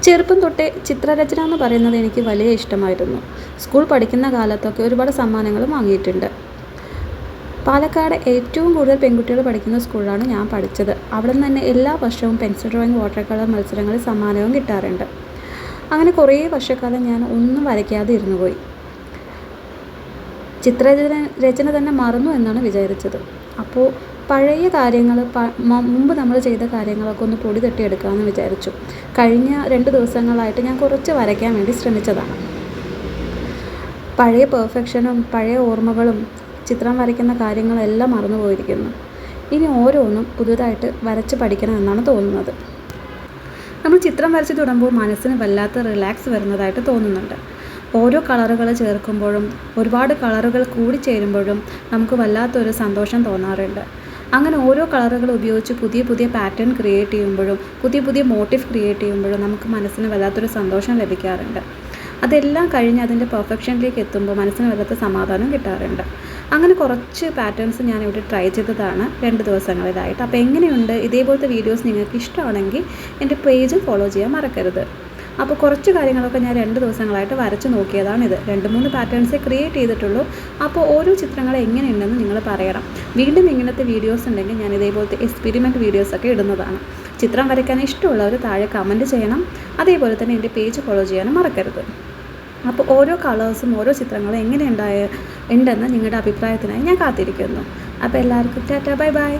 ചെറുപ്പം തൊട്ടേ ചിത്രരചന എന്ന് പറയുന്നത് എനിക്ക് വലിയ ഇഷ്ടമായിരുന്നു. സ്കൂൾ പഠിക്കുന്ന കാലത്തൊക്കെ ഒരുപാട് സമ്മാനങ്ങളും വാങ്ങിയിട്ടുണ്ട്. പാലക്കാട് ഏറ്റവും കൂടുതൽ പെൺകുട്ടികൾ പഠിക്കുന്ന സ്കൂളിലാണ് ഞാൻ പഠിച്ചത്. അവിടെ നിന്ന് തന്നെ എല്ലാ വർഷവും പെൻസിൽ ഡ്രോയിങ്, വാട്ടർ കളർ മത്സരങ്ങളിൽ സമ്മാനവും കിട്ടാറുണ്ട്. അങ്ങനെ കുറേ വർഷക്കാലം ഞാൻ ഒന്നും വരയ്ക്കാതെ ഇരുന്നു പോയി. ചിത്രരചന തന്നെ മറന്നു എന്നാണ് വിചാരിച്ചത്. അപ്പോൾ പഴയ കാര്യങ്ങൾ, മുമ്പ് നമ്മൾ ചെയ്ത കാര്യങ്ങളൊക്കെ ഒന്ന് പൊടി തട്ടിയെടുക്കാമെന്ന് വിചാരിച്ചു. കഴിഞ്ഞ 2 ദിവസങ്ങളായിട്ട് ഞാൻ കുറച്ച് വരയ്ക്കാൻ വേണ്ടി ശ്രമിച്ചതാണ്. പഴയ പെർഫെക്ഷനും പഴയ ഓർമ്മകളും ചിത്രം വരയ്ക്കുന്ന കാര്യങ്ങളെല്ലാം മറന്നു പോയിരിക്കുന്നു. ഇനി ഓരോന്നും പുതുതായിട്ട് വരച്ച് പഠിക്കണമെന്നാണ് തോന്നുന്നത്. നമ്മൾ ചിത്രം വരച്ച് തുടങ്ങുമ്പോൾ മനസ്സിന് വല്ലാത്ത റിലാക്സ് വരുന്നതായിട്ട് തോന്നുന്നുണ്ട്. ഓരോ കളറുകൾ ചേർക്കുമ്പോഴും ഒരുപാട് കളറുകൾ കൂടി ചേരുമ്പോഴും നമുക്ക് വല്ലാത്തൊരു സന്തോഷം തോന്നാറുണ്ട്. അങ്ങനെ ഓരോ കളറുകൾ ഉപയോഗിച്ച് പുതിയ പുതിയ പാറ്റേൺ ക്രിയേറ്റ് ചെയ്യുമ്പോഴും പുതിയ പുതിയ മോട്ടീവ് ക്രിയേറ്റ് ചെയ്യുമ്പോഴും നമുക്ക് മനസ്സിന് വല്ലാത്തൊരു സന്തോഷം ലഭിക്കാറുണ്ട്. അതെല്ലാം കഴിഞ്ഞ് അതിൻ്റെ പെർഫെക്ഷനിലേക്ക് എത്തുമ്പോൾ മനസ്സിന് വല്ലാത്ത സമാധാനം കിട്ടാറുണ്ട്. അങ്ങനെ കുറച്ച് പാറ്റേൺസ് ഞാനിവിടെ ട്രൈ ചെയ്തതാണ് 2 ദിവസങ്ങളിലായിട്ട്. അപ്പോൾ എങ്ങനെയുണ്ട്, ഇതേപോലത്തെ വീഡിയോസ് നിങ്ങൾക്ക് ഇഷ്ടമാണെങ്കിൽ എൻ്റെ പേജും ഫോളോ ചെയ്യാൻ മറക്കരുത്. അപ്പോൾ കുറച്ച് കാര്യങ്ങളൊക്കെ ഞാൻ 2 ദിവസങ്ങളായിട്ട് വരച്ച് നോക്കിയതാണിത്. 2-3 പാറ്റേൺസേ ക്രിയേറ്റ് ചെയ്തിട്ടുള്ളൂ. അപ്പോൾ ഓരോ ചിത്രങ്ങൾ എങ്ങനെയുണ്ടെന്ന് നിങ്ങൾ പറയണം. വീണ്ടും ഇങ്ങനത്തെ വീഡിയോസ് ഉണ്ടെങ്കിൽ ഞാൻ ഇതേപോലത്തെ എക്സ്പെരിമെൻറ്റ് വീഡിയോസൊക്കെ ഇടുന്നതാണ്. ചിത്രം വരയ്ക്കാൻ ഇഷ്ടമുള്ളവർ താഴെ കമൻറ്റ് ചെയ്യണം. അതേപോലെ തന്നെ എൻ്റെ പേജ് ഫോളോ ചെയ്യാനും മറക്കരുത്. അപ്പോൾ ഓരോ കളേഴ്സും ഓരോ ചിത്രങ്ങളും എങ്ങനെ ഉണ്ടെന്ന് നിങ്ങളുടെ അഭിപ്രായത്തിനായി ഞാൻ കാത്തിരിക്കുന്നു. അപ്പോൾ എല്ലാവർക്കും ടാറ്റാ, ബൈ ബൈ.